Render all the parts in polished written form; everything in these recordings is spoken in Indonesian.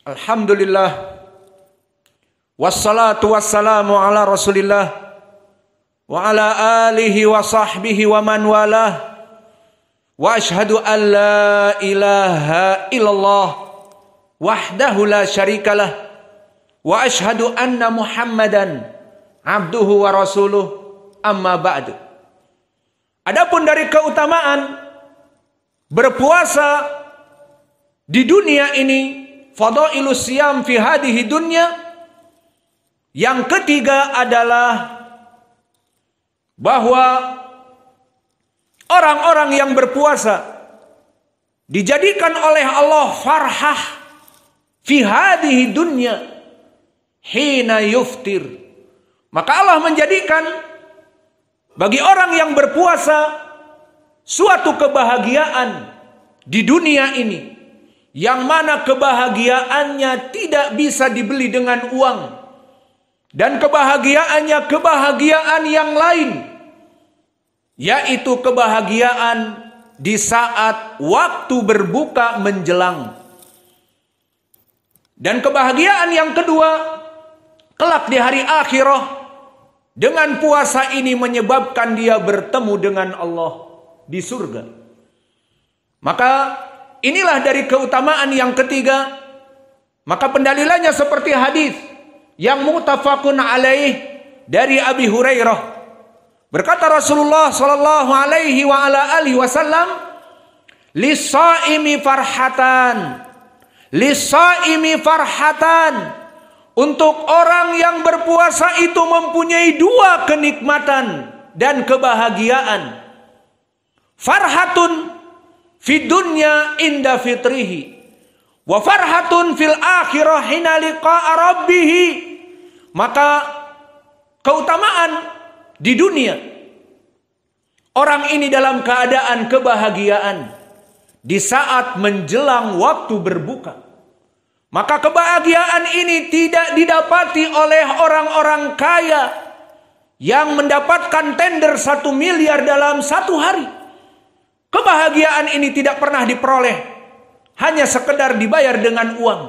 Alhamdulillah, wassalatu wassalamu ala Rasulillah wa ala alihi wa sahbihi wa man walah, wa ashhadu an la ilaha illallah wahdahu la syarikalah, wa ashhadu anna Muhammadan abduhu wa rasuluh, amma ba'du. Adapun dari keutamaan berpuasa di dunia ini, fadailus siyam fi hadhihi dunya, yang ketiga adalah bahwa orang-orang yang berpuasa dijadikan oleh Allah farhah fi hadhihi dunya hina yuftir. Maka Allah menjadikan bagi orang yang berpuasa suatu kebahagiaan di dunia ini, yang mana kebahagiaannya tidak bisa dibeli dengan uang, dan kebahagiaannya kebahagiaan yang lain, yaitu kebahagiaan di saat waktu berbuka menjelang. Dan kebahagiaan yang kedua, kelak di hari akhirah, dengan puasa ini menyebabkan dia bertemu dengan Allah di surga. Maka inilah dari keutamaan yang ketiga. Maka pendalilannya seperti hadis yang muttafaqun alaih dari Abi Hurairah. Berkata Rasulullah sallallahu alaihi wa ala alihi wasallam, "Lis-shaimi farhatan." Lis-shaimi farhatan. Untuk orang yang berpuasa itu mempunyai dua kenikmatan dan kebahagiaan. Farhatun fid dunya inda fitrihi, wa farhatun fil akhirah hina liqa'a rabbih. Maka keutamaan di dunia, orang ini dalam keadaan kebahagiaan di saat menjelang waktu berbuka. Maka kebahagiaan ini tidak didapati oleh orang-orang kaya yang mendapatkan tender 1 miliar dalam 1 hari. Kebahagiaan ini tidak pernah diperoleh, hanya sekedar dibayar dengan uang.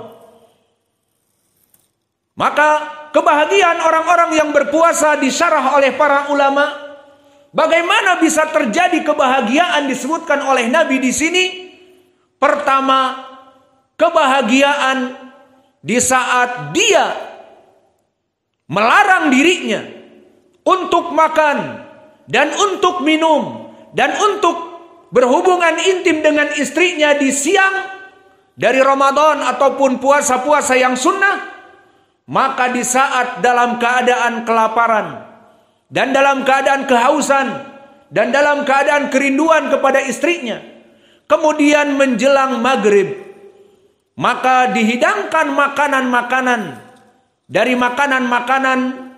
Maka kebahagiaan orang-orang yang berpuasa disyarah oleh para ulama. Bagaimana bisa terjadi kebahagiaan disebutkan oleh Nabi di sini? Pertama, kebahagiaan di saat dia melarang dirinya untuk makan dan untuk minum dan untuk berhubungan intim dengan istrinya di siang dari Ramadan ataupun puasa-puasa yang sunnah. Maka di saat dalam keadaan kelaparan dan dalam keadaan kehausan dan dalam keadaan kerinduan kepada istrinya, kemudian menjelang maghrib, maka dihidangkan makanan-makanan dari makanan-makanan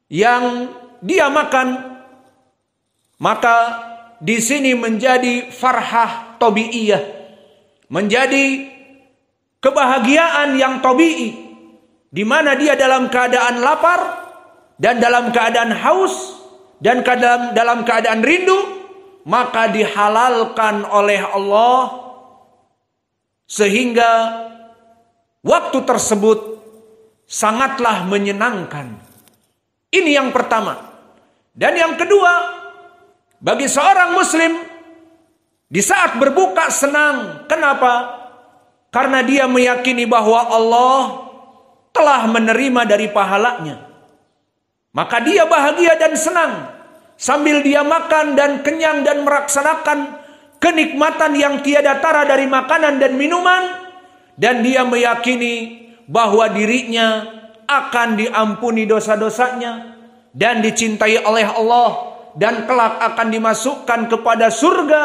yang dia makan. Maka di sini menjadi farhah tabi'iyah, menjadi kebahagiaan yang tabi'i, di mana dia dalam keadaan lapar dan dalam keadaan haus dan dalam keadaan rindu, maka dihalalkan oleh Allah sehingga waktu tersebut sangatlah menyenangkan. Ini yang pertama. Dan yang kedua, bagi seorang muslim di saat berbuka senang. Kenapa? Karena dia meyakini bahwa Allah telah menerima dari pahalanya. Maka dia bahagia dan senang sambil dia makan dan kenyang dan melaksanakan kenikmatan yang tiada tara dari makanan dan minuman, dan dia meyakini bahwa dirinya akan diampuni dosa-dosanya dan dicintai oleh Allah dan kelak akan dimasukkan kepada surga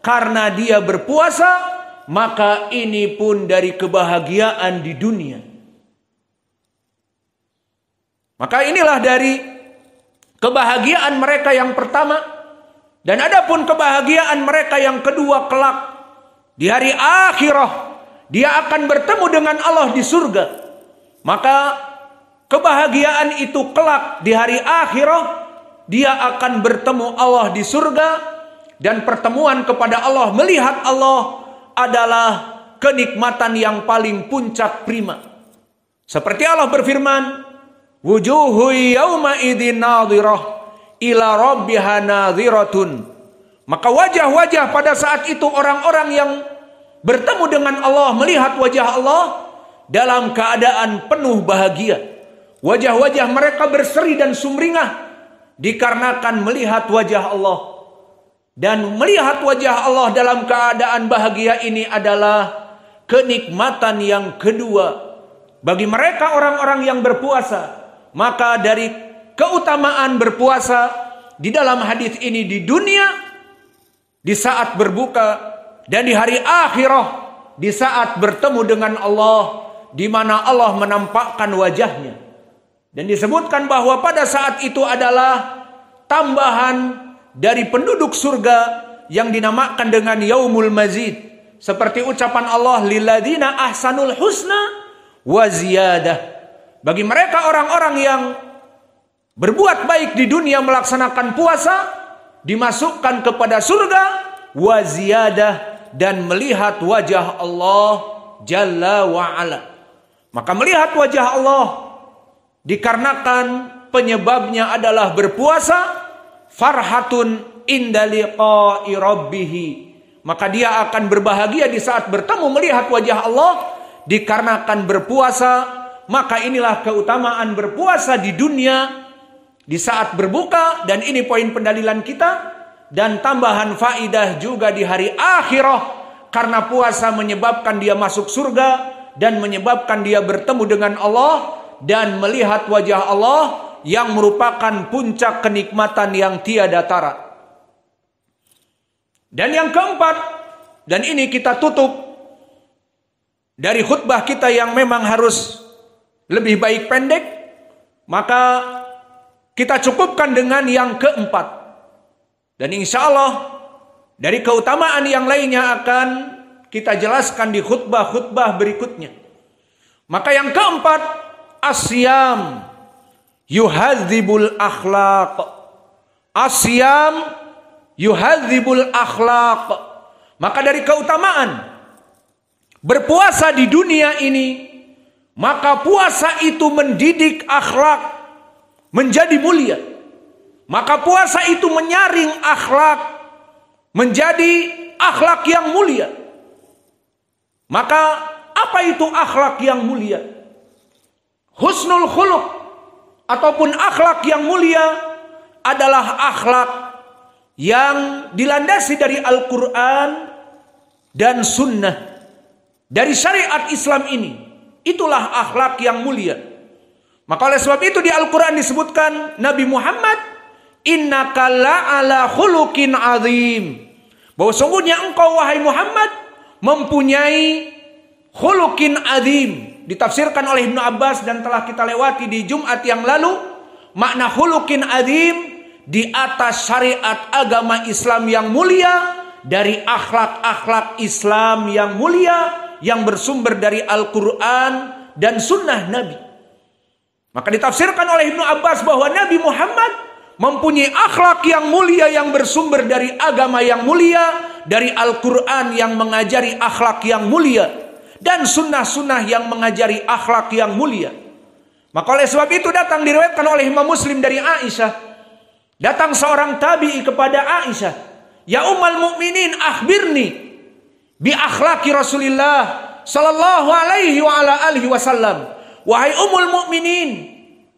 karena dia berpuasa. Maka ini pun dari kebahagiaan di dunia. Maka inilah dari kebahagiaan mereka yang pertama. Dan adapun kebahagiaan mereka yang kedua kelak di hari akhirah, dia akan bertemu dengan Allah di surga. Maka kebahagiaan itu kelak di hari akhirah, dia akan bertemu Allah di surga. Dan pertemuan kepada Allah, melihat Allah adalah kenikmatan yang paling puncak prima. Seperti Allah berfirman, wujuhu yawma idzin nadhirah ila rabbiha nadhiratun. Maka wajah-wajah pada saat itu orang-orang yang bertemu dengan Allah, melihat wajah Allah dalam keadaan penuh bahagia. Wajah-wajah mereka berseri dan sumringah dikarenakan melihat wajah Allah. Dan melihat wajah Allah dalam keadaan bahagia ini adalah kenikmatan yang kedua bagi mereka orang-orang yang berpuasa. Maka dari keutamaan berpuasa di dalam hadis ini di dunia, di saat berbuka, dan di hari akhirah, di saat bertemu dengan Allah, di mana Allah menampakkan wajahnya. Dan disebutkan bahwa pada saat itu adalah tambahan dari penduduk surga yang dinamakan dengan yaumul mazid. Seperti ucapan Allah, lilladzina ahsanul husna wa ziyadah. Bagi mereka orang-orang yang berbuat baik di dunia melaksanakan puasa, dimasukkan kepada surga wa ziyadah, dan melihat wajah Allah Jalla wa Ala. Maka melihat wajah Allah dikarenakan penyebabnya adalah berpuasa, farhatun inda liqa'i rabbih. Maka dia akan berbahagia di saat bertemu melihat wajah Allah dikarenakan berpuasa. Maka inilah keutamaan berpuasa di dunia di saat berbuka, dan ini poin pendalilan kita. Dan tambahan faidah juga di hari akhirah, karena puasa menyebabkan dia masuk surga dan menyebabkan dia bertemu dengan Allah dan melihat wajah Allah yang merupakan puncak kenikmatan yang tiada tara. Dan yang keempat, dan ini kita tutup dari khutbah kita yang memang harus lebih baik pendek, maka kita cukupkan dengan yang keempat. Dan insya Allah dari keutamaan yang lainnya akan kita jelaskan di khutbah-khutbah berikutnya. Maka yang keempat, asyam yuhadzibul akhlaq. Asyam yuhadzibul akhlaq. Maka dari keutamaan berpuasa di dunia ini, maka puasa itu mendidik akhlak menjadi mulia. Maka puasa itu menyaring akhlak menjadi akhlak yang mulia. Maka apa itu akhlak yang mulia? Husnul khuluq ataupun akhlak yang mulia adalah akhlak yang dilandasi dari Al-Quran dan Sunnah, dari syariat Islam ini. Itulah akhlak yang mulia. Maka oleh sebab itu di Al-Quran disebutkan Nabi Muhammad, innaka la'ala khuluqin azim, bahwa sungguhnya engkau wahai Muhammad mempunyai khuluqin azim. Ditafsirkan oleh Ibnu Abbas dan telah kita lewati di Jumat yang lalu. Makna khuluqin azim di atas syariat agama Islam yang mulia, dari akhlak-akhlak Islam yang mulia yang bersumber dari Al-Quran dan Sunnah Nabi. Maka ditafsirkan oleh Ibnu Abbas bahwa Nabi Muhammad mempunyai akhlak yang mulia yang bersumber dari agama yang mulia, dari Al-Quran yang mengajari akhlak yang mulia, dan sunnah-sunnah yang mengajari akhlak yang mulia. Maka oleh sebab itu datang diriwayatkan oleh Imam Muslim dari Aisyah. Datang seorang tabi'i kepada Aisyah, ya ummul mukminin akhbirni bi akhlaqi Rasulillah sallallahu alaihi wa ala alihi wasallam. Wahai ummul mukminin,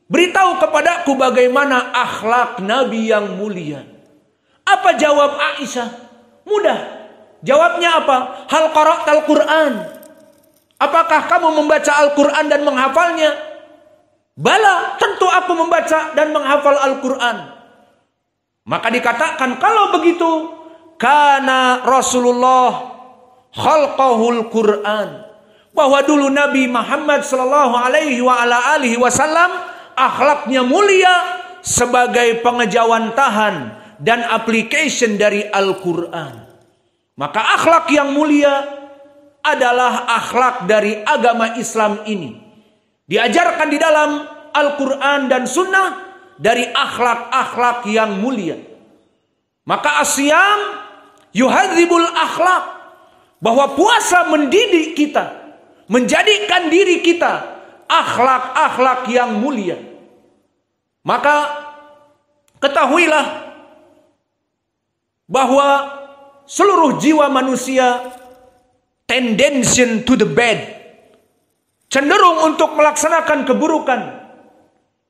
beritahu kepadaku bagaimana akhlak Nabi yang mulia. Apa jawab Aisyah? Mudah. Jawabnya apa? Hal qara'tal Qur'an. Apakah kamu membaca Al-Quran dan menghafalnya? Bala, tentu aku membaca dan menghafal Al-Quran. Maka dikatakan kalau begitu, kana Rasulullah khalqahul Quran. Bahwa dulu Nabi Muhammad sallallahu alaihi wa ala alihi wasallam akhlaknya mulia sebagai pengejawantahan dan application dari Al-Quran. Maka akhlak yang mulia adalah akhlak dari agama Islam ini. Diajarkan di dalam Al-Quran dan Sunnah dari akhlak-akhlak yang mulia. Maka asyam yuhadzibul akhlak. bahwa puasa mendidik kita, menjadikan diri kita akhlak-akhlak yang mulia. Maka ketahuilah bahwa seluruh jiwa manusia tendency to the bad, cenderung untuk melaksanakan keburukan.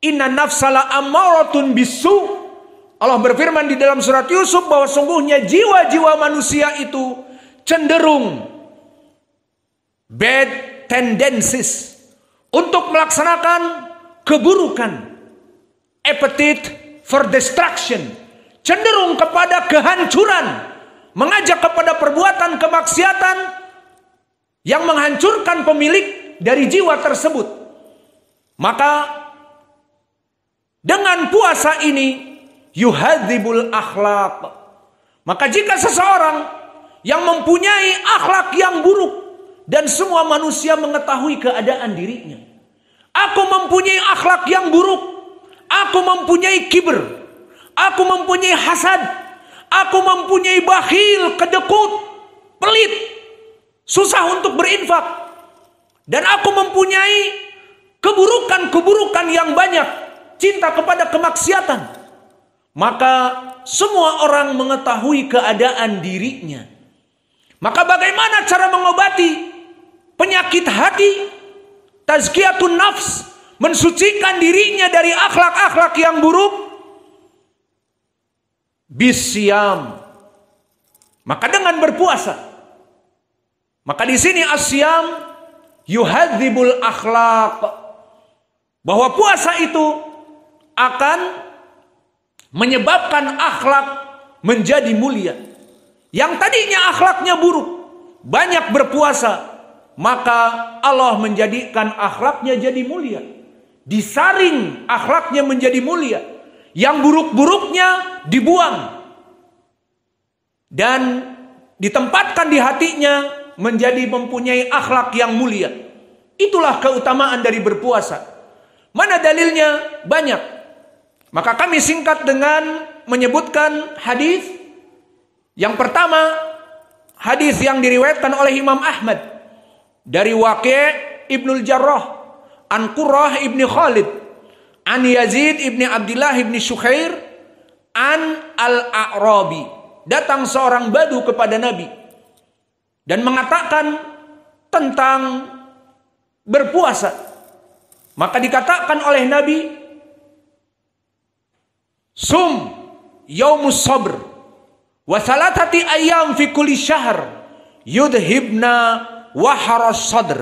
Inna nafsala ammaratun bisu. Allah berfirman di dalam surat Yusuf bahwa sungguhnya jiwa-jiwa manusia itu cenderung bad tendencies untuk melaksanakan keburukan. Appetite for destruction, cenderung kepada kehancuran, mengajak kepada perbuatan kemaksiatan yang menghancurkan pemilik dari jiwa tersebut. Maka dengan puasa ini yuhadzibul akhlaq. Maka jika seseorang yang mempunyai akhlak yang buruk, dan semua manusia mengetahui keadaan dirinya, aku mempunyai akhlak yang buruk, aku mempunyai kibir, aku mempunyai hasad, aku mempunyai bakhil, kedekut, pelit, susah untuk berinfak, dan aku mempunyai keburukan-keburukan yang banyak, cinta kepada kemaksiatan. Maka semua orang mengetahui keadaan dirinya. Maka bagaimana cara mengobati penyakit hati? Tazkiyatun nafs, mensucikan dirinya dari akhlak-akhlak yang buruk. Bisyam, maka dengan berpuasa. Maka di sini asyam yuhadzibul akhlaq, bahwa puasa itu akan menyebabkan akhlak menjadi mulia. Yang tadinya akhlaknya buruk, banyak berpuasa, maka Allah menjadikan akhlaknya jadi mulia. Disaring akhlaknya menjadi mulia. Yang buruk-buruknya dibuang. Dan ditempatkan di hatinya menjadi mempunyai akhlak yang mulia. Itulah keutamaan dari berpuasa. Mana dalilnya? Banyak. Maka kami singkat dengan menyebutkan hadis. Yang pertama, hadis yang diriwayatkan oleh Imam Ahmad dari Waqi' Ibnul Jarrah, an Qurrah ibni Khalid, an Yazid ibni Abdullah ibni Syukhair, an al-A'rabi. Datang seorang badu kepada Nabi dan mengatakan tentang berpuasa. Maka dikatakan oleh Nabi, sum yaumus sabr wa salatati ayyam fi kulli syahr yudhibna waharas sadr,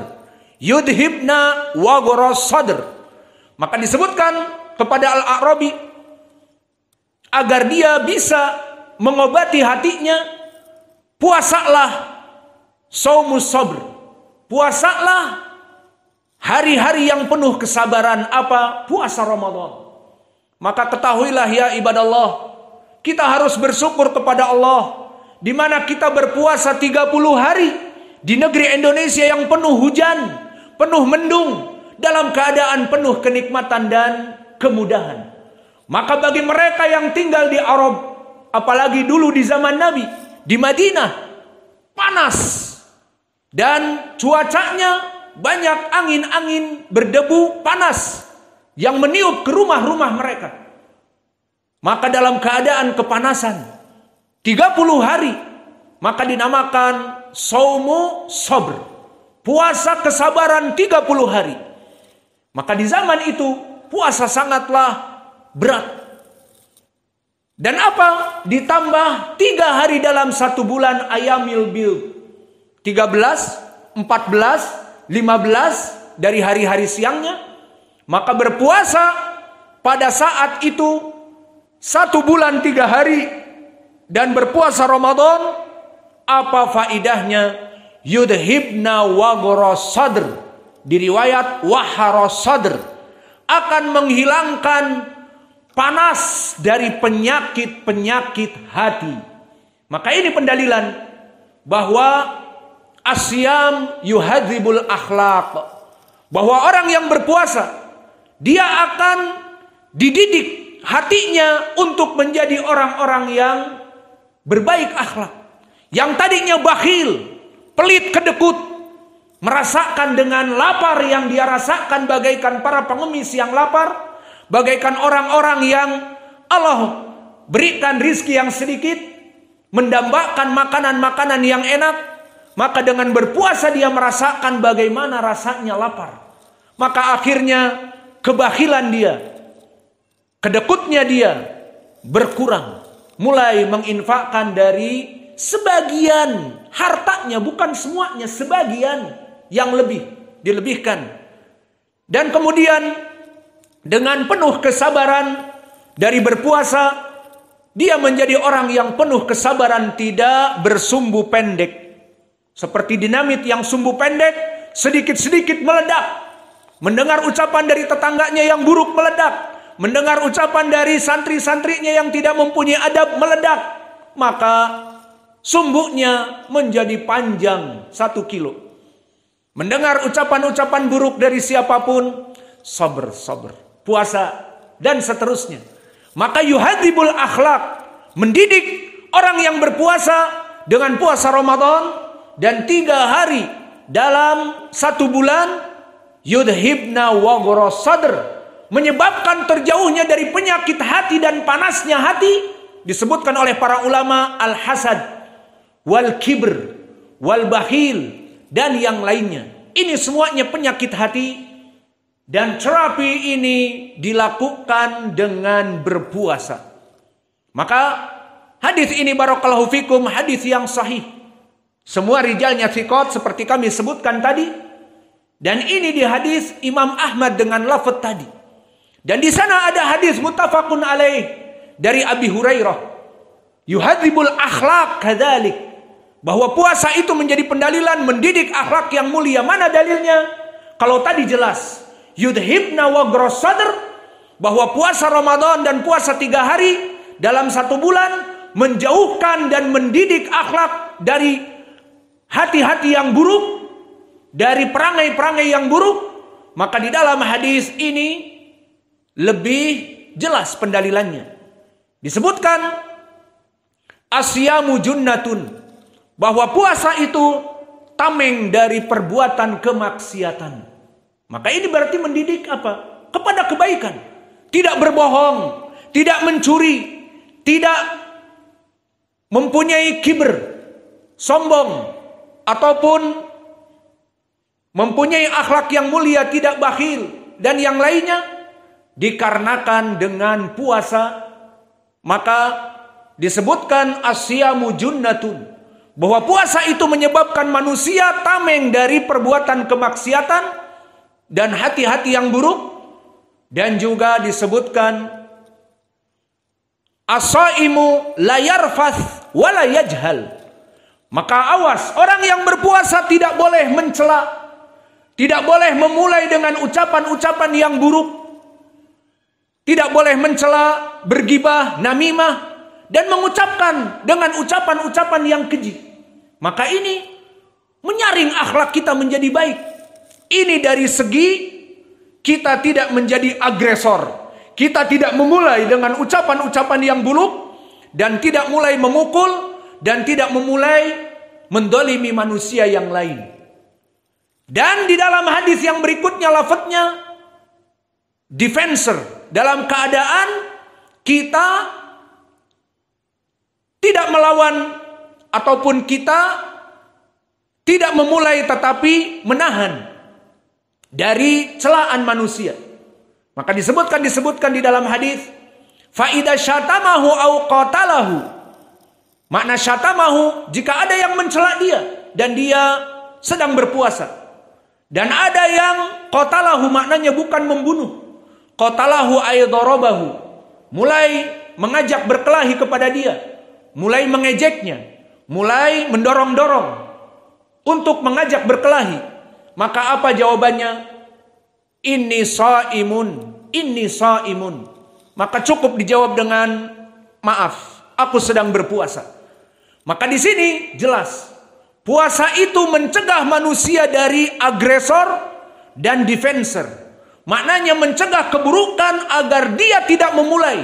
yudhibna wagoros sadr. Maka disebutkan kepada Al-A'rabi agar dia bisa mengobati hatinya, puasalah saumus sabr, puasalah hari-hari yang penuh kesabaran. Apa? Puasa Ramadan. Maka ketahuilah ya ibadallah, kita harus bersyukur kepada Allah di mana kita berpuasa 30 hari di negeri Indonesia yang penuh hujan, penuh mendung, dalam keadaan penuh kenikmatan dan kemudahan. Maka bagi mereka yang tinggal di Arab, apalagi dulu di zaman Nabi, di Madinah, panas dan cuacanya banyak angin-angin berdebu panas yang meniup ke rumah-rumah mereka. Maka dalam keadaan kepanasan 30 hari, maka dinamakan saumu sabr, puasa kesabaran 30 hari. Maka di zaman itu puasa sangatlah berat. Dan apa? Ditambah 3 hari dalam 1 bulan ayamil bid, 13, 14, 15 dari hari-hari siangnya. Maka berpuasa pada saat itu 1 bulan 3 hari dan berpuasa Ramadan, apa faidahnya? Yudhibna wagoros sadr, diriwayat waharos sadr, akan menghilangkan panas dari penyakit-penyakit hati. Maka ini pendalilan bahwa asyam yuhadzibul akhlaq, bahwa orang yang berpuasa dia akan dididik hatinya untuk menjadi orang-orang yang berbaik akhlak. Yang tadinya bakhil, pelit kedekut, merasakan dengan lapar yang dia rasakan bagaikan para pengemis yang lapar, bagaikan orang-orang yang Allah berikan rizki yang sedikit, mendambakan makanan-makanan yang enak, maka dengan berpuasa dia merasakan bagaimana rasanya lapar. Maka akhirnya kebakhilan dia, kedekutnya dia berkurang, mulai menginfakkan dari sebagian hartanya, bukan semuanya, sebagian yang lebih dilebihkan. Dan kemudian dengan penuh kesabaran dari berpuasa, dia menjadi orang yang penuh kesabaran, tidak bersumbu pendek. Seperti dinamit yang sumbu pendek, sedikit-sedikit meledak. Mendengar ucapan dari tetangganya yang buruk meledak. Mendengar ucapan dari santri-santrinya yang tidak mempunyai adab meledak. Maka sumbunya menjadi panjang 1 kilo. Mendengar ucapan-ucapan buruk dari siapapun, sabar, puasa, dan seterusnya. Maka yuhadzibul akhlak, mendidik orang yang berpuasa dengan puasa Ramadan, dan 3 hari dalam 1 bulan, yudhibna waghras sadr, menyebabkan terjauhnya dari penyakit hati dan panasnya hati. Disebutkan oleh para ulama al-hasad, wal kibr, wal bakhil, dan yang lainnya. Ini semuanya penyakit hati, dan terapi ini dilakukan dengan berpuasa. Maka hadis ini barakallahu fikum, hadis yang sahih. Semua rijalnya thiqat seperti kami sebutkan tadi. Dan ini di hadis Imam Ahmad dengan lafaz tadi. Dan di sana ada hadis muttafaqun alaih dari Abi Hurairah. Yuhadzibul akhlaq kadzalik. Bahwa puasa itu menjadi pendalilan mendidik akhlak yang mulia. Mana dalilnya? Kalau tadi jelas. Yudhibna waghras sadr. Bahwa puasa Ramadan dan puasa 3 hari dalam 1 bulan menjauhkan dan mendidik akhlak dari hati-hati yang buruk, dari perangai-perangai yang buruk. Maka di dalam hadis ini lebih jelas pendalilannya. Disebutkan asyamu junnatun, bahwa puasa itu tameng dari perbuatan kemaksiatan. Maka ini berarti mendidik apa? Kepada kebaikan. Tidak berbohong, tidak mencuri, tidak mempunyai kibr, sombong, ataupun mempunyai akhlak yang mulia, tidak bakhil, dan yang lainnya. Dikarenakan dengan puasa, maka disebutkan asyamu junnatun, bahwa puasa itu menyebabkan manusia tameng dari perbuatan kemaksiatan dan hati-hati yang buruk. Dan juga disebutkan as-shaimu la yarfath wa la yajhal. Maka awas, orang yang berpuasa tidak boleh mencela, tidak boleh memulai dengan ucapan-ucapan yang buruk, tidak boleh mencela, bergibah, namimah, dan mengucapkan dengan ucapan-ucapan yang keji. Maka ini menyaring akhlak kita menjadi baik. Ini dari segi kita tidak menjadi agresor, kita tidak memulai dengan ucapan-ucapan yang buruk, dan tidak mulai memukul, dan tidak memulai mendolimi manusia yang lain. Dan di dalam hadis yang berikutnya lafadznya defensor, dalam keadaan kita tidak melawan ataupun kita tidak memulai tetapi menahan dari celaan manusia. Maka disebutkan di dalam hadis, fa idza syatamahu au qatalahu. Makna syatamahu, jika ada yang mencela dia dan dia sedang berpuasa. Dan ada yang qatalahu, maknanya bukan membunuh. Qatalahu ay darabahu, mulai mengajak berkelahi kepada dia, mulai mengejeknya, mulai mendorong-dorong untuk mengajak berkelahi. Maka apa jawabannya? Inni shaimun. Maka cukup dijawab dengan maaf, aku sedang berpuasa. Maka di sini jelas, puasa itu mencegah manusia dari agresor dan defensor. Maknanya mencegah keburukan agar dia tidak memulai.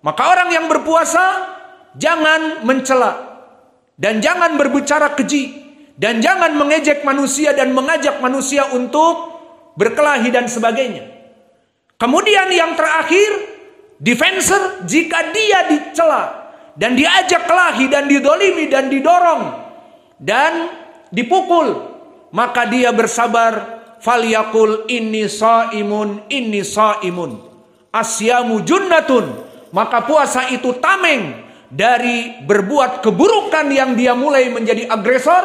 Maka orang yang berpuasa jangan mencela dan jangan berbicara keji dan jangan mengejek manusia dan mengajak manusia untuk berkelahi dan sebagainya. Kemudian yang terakhir, defenser, jika dia dicela dan diajak kelahi dan didolimi dan didorong dan dipukul, maka dia bersabar. Falyaqul inni shaimun, inni shaimun. Asyamu junnatun. Maka puasa itu tameng dari berbuat keburukan yang dia mulai menjadi agresor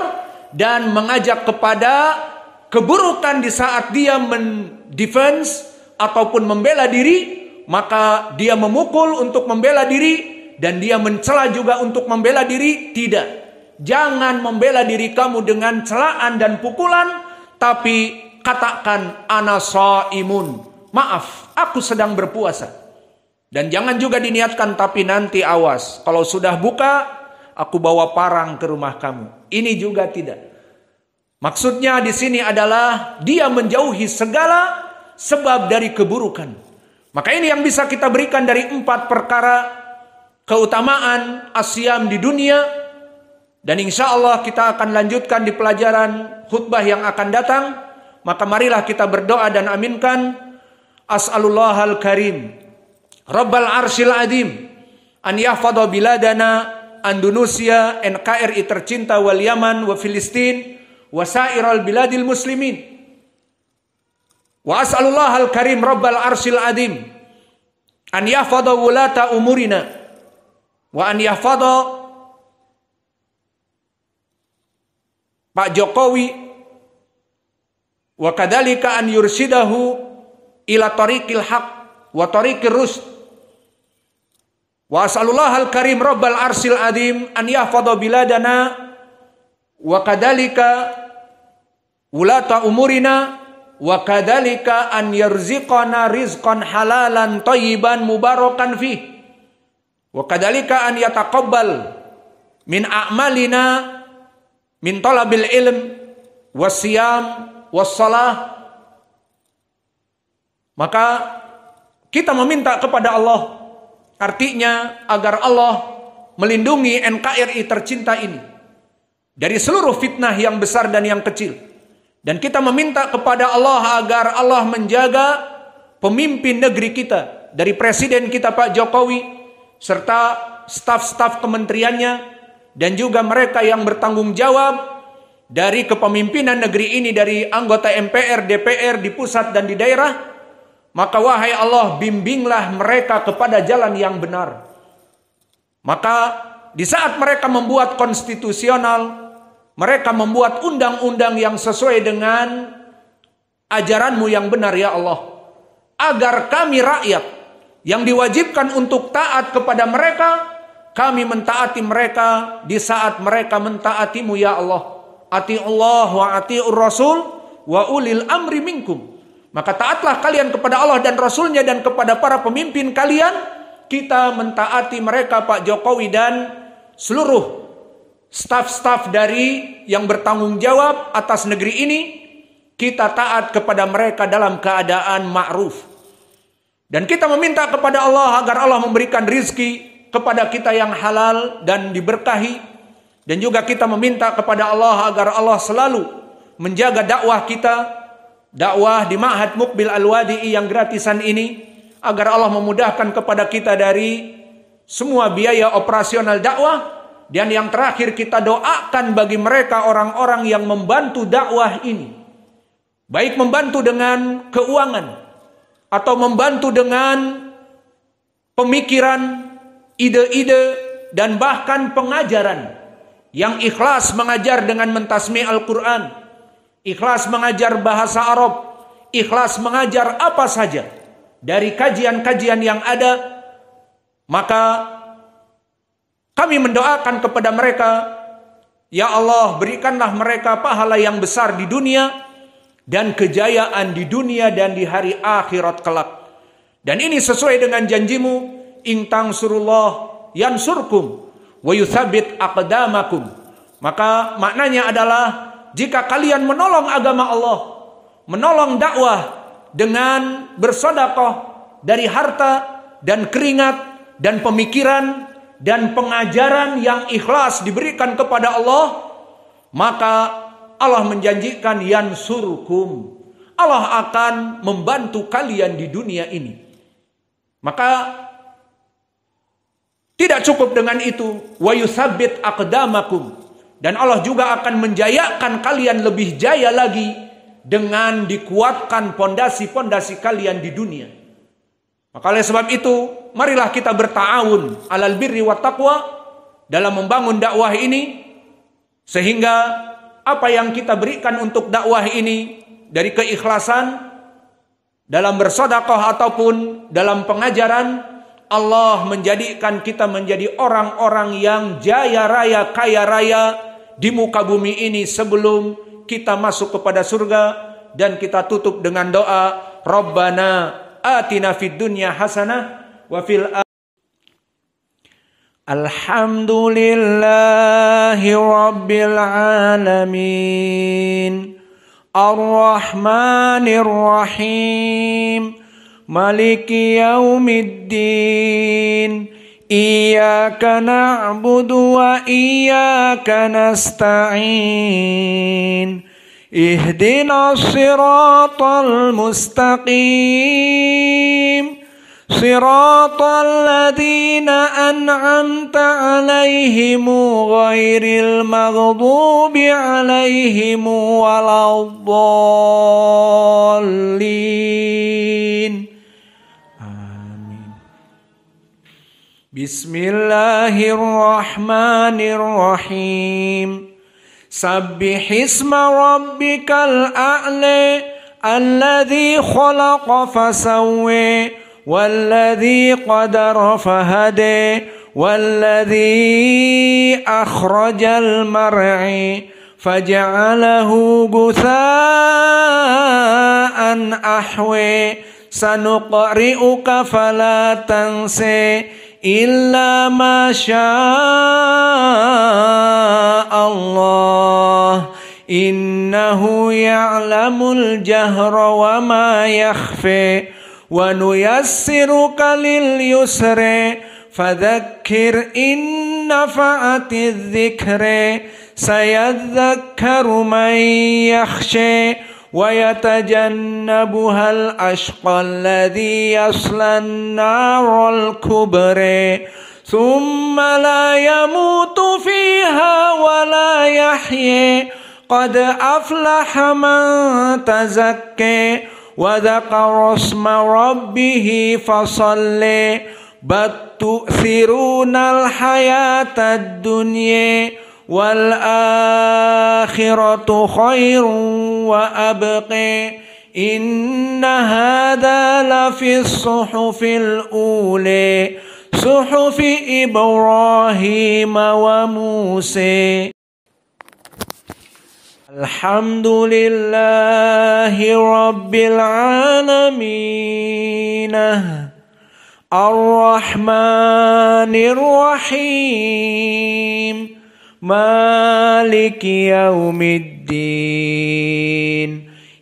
dan mengajak kepada keburukan di saat dia mendefense ataupun membela diri, maka dia memukul untuk membela diri dan dia mencela juga untuk membela diri. Tidak. Jangan membela diri kamu dengan celaan dan pukulan, tapi katakan ana shaimun. Maaf, aku sedang berpuasa. Dan jangan juga diniatkan tapi nanti awas, kalau sudah buka aku bawa parang ke rumah kamu. Ini juga tidak. Maksudnya di sini adalah dia menjauhi segala sebab dari keburukan. Maka ini yang bisa kita berikan dari 4 perkara keutamaan asyam di dunia. Dan insya Allah kita akan lanjutkan di pelajaran khutbah yang akan datang. Maka marilah kita berdoa dan aminkan. As'alullahal karim Rabbal arsyil adim an yahfadha biladana Indonesia, NKRI tercinta, wal Yaman, wa Filistin, wa sairal biladil muslimin. Wa as'alullahal karim Rabbal arsyil adim an yahfadha wulata umurina wa an yahfadha Pak Jokowi wa kadzalika an yursidahu ila tariqil haq wa tariqir rusd. Wa as'alullahal karim Rabbal arsyil adim an yahfadha biladana wa kadzalika wulata umurina wa kadzalika an yarziqana rizqan halalan thayyiban mubarakan fih wa kadzalika an yataqabbal min a'malina min talabil ilm wasiyam wassalah. Maka kita meminta kepada Allah, artinya agar Allah melindungi NKRI tercinta ini dari seluruh fitnah yang besar dan yang kecil. Dan kita meminta kepada Allah agar Allah menjaga pemimpin negeri kita, dari presiden kita Pak Jokowi serta staf-staf kementeriannya dan juga mereka yang bertanggung jawab dari kepemimpinan negeri ini, dari anggota MPR, DPR di pusat dan di daerah. Maka wahai Allah, bimbinglah mereka kepada jalan yang benar. Maka di saat mereka membuat konstitusional, mereka membuat undang-undang yang sesuai dengan ajaranmu yang benar ya Allah. Agar kami rakyat yang diwajibkan untuk taat kepada mereka, kami mentaati mereka di saat mereka mentaatimu ya Allah. Ati'ullah wa ati'ur rasul wa ulil amri minkum. Maka taatlah kalian kepada Allah dan Rasulnya dan kepada para pemimpin kalian. Kita mentaati mereka Pak Jokowi dan seluruh staf-staf dari yang bertanggung jawab atas negeri ini. Kita taat kepada mereka dalam keadaan ma'ruf. Dan kita meminta kepada Allah agar Allah memberikan rizki kepada kita yang halal dan diberkahi. Dan juga kita meminta kepada Allah agar Allah selalu menjaga dakwah kita, dakwah di Ma'had Muqbil Al-Wadi'i yang gratisan ini, agar Allah memudahkan kepada kita dari semua biaya operasional dakwah. Dan yang terakhir kita doakan bagi mereka orang-orang yang membantu dakwah ini, baik membantu dengan keuangan atau membantu dengan pemikiran, ide-ide dan bahkan pengajaran. Yang ikhlas mengajar dengan mentasmi Al-Quran, ikhlas mengajar bahasa Arab, ikhlas mengajar apa saja dari kajian-kajian yang ada. Maka kami mendoakan kepada mereka, ya Allah, berikanlah mereka pahala yang besar di dunia dan kejayaan di dunia dan di hari akhirat kelak. Dan ini sesuai dengan janjimu, in tansurullah yansurkum wa yuthabbit aqdamakum. Maka maknanya adalah jika kalian menolong agama Allah, menolong dakwah dengan bersedekah dari harta dan keringat dan pemikiran dan pengajaran yang ikhlas diberikan kepada Allah, maka Allah menjanjikan yansurkum, Allah akan membantu kalian di dunia ini. Maka tidak cukup dengan itu, wa yutsabbit aqdamakum, dan Allah juga akan menjayakan kalian lebih jaya lagi dengan dikuatkan pondasi-pondasi kalian di dunia. Maka oleh sebab itu, marilah kita berta'awun alal birri wat taqwa dalam membangun dakwah ini, sehingga apa yang kita berikan untuk dakwah ini dari keikhlasan dalam bersedekah ataupun dalam pengajaran, Allah menjadikan kita menjadi orang-orang yang jaya raya, kaya raya di muka bumi ini sebelum kita masuk kepada surga. Dan kita tutup dengan doa, Rabbana atina fid dunya hasanah wa fil Alhamdulillahi rabbil alamin, Ar-Rahmanir Rahim, Maliki yaumiddin, Iyyaka na'budu wa iyyaka nasta'in, Ihdinas siratal mustaqim, Siratal ladzina an'amta 'alaihim ghairil maghdubi 'alaihim waladdallin. Amin. Bismillahirrahmanirrahim. Sabbihisma rabbikal a'la alladzi khalaqa fasawwa والذي قدر فهدى والذي أخرج المرعى فجعله غثاء أحوى سنقرئك فلا تنسى إلا ما شاء الله إنه يعلم الجهر وما يخفى وَنُيَسِّرُكَ لِلْيُسْرِ فَذَكِّرْ إِن نَّفَعَتِ الذِّكْرِ سَيَذَّكَّرُ مَن يَخْشَىٰ وَيَتَجَنَّبُهَا الْأَشْقَى الَّذِي يَصْلَى النَّارَ الْكُبْرَىٰ ثُمَّ لَا يَمُوتُ فِيهَا وَلَا يَحْيَىٰ قَدْ أَفْلَحَ مَن تَزَكَّىٰ وذكر اسم ربه فصلى بل تؤثرون الحياة الدنيا والآخرة خير وأبقى إن هذا لفي الصحف الأولى صحف إبراهيم وموسى. Alhamdulillahi rabbil alamin, Ar-Rahmanir Rahim, Maliki yaumiddin,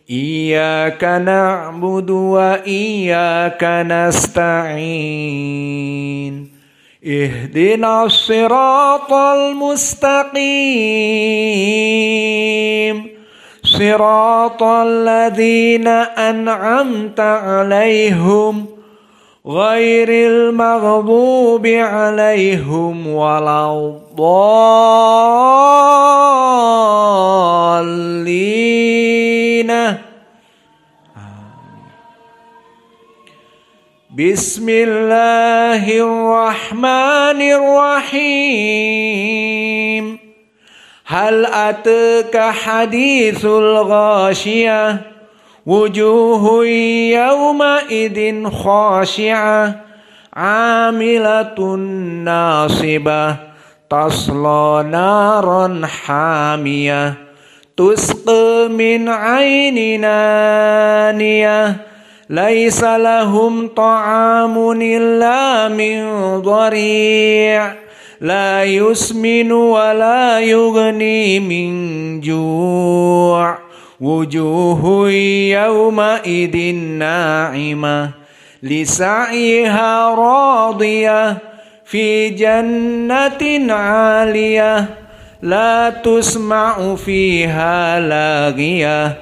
Iyyaka na'budu wa iyyaka nasta'in, Ihdinas siratal mustaqim, Siratal ladzina an'amta 'alaihim ghairil maghdubi 'alaihim waladdallin. Bismillahirrahmanirrahim. Hal ataka hadithul ghashiyah, wujuhun yawma idin khashi'ah, amilatun nasibah, tasla naran hamiyah, tusqa min aynin aniyah, laisa lahum ta'amun illa min dhari', la yusminu wa la yughni min ju', wujuhun yawma idin na'imah, lisa'yiha radiyah, fi jannatin 'aliyah, لا تسمع فيها لاغية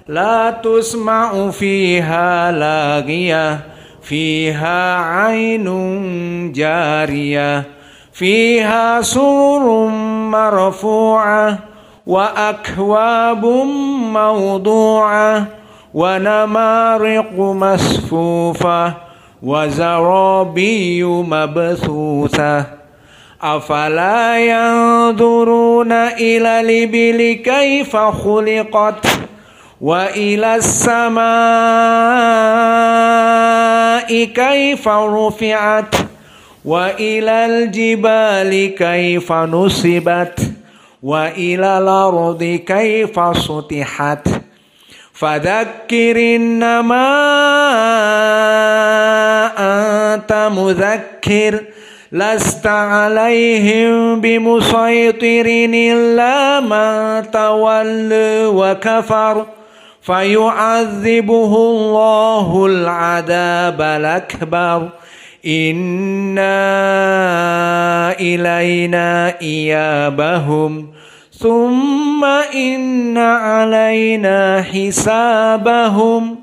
لا تسمع فيها لاغية فيها عين جارية فيها سرر مرفوعة وأكواب موضوعة ونمارق مصفوفة وزرابي مبثوثة أفلا ينظرون إلى الإبل كيف خلقت وإلى السماء كيف رفعت وإلى الجبال كيف نصبت وإلى الأرض كيف سطحت فذكر إنما أنت مذكر لست عليهم بمسيطر إلا من تولى وكفر فيعذبه الله العذاب الأكبر إنا إلينا إيابهم ثم إن علينا حسابهم.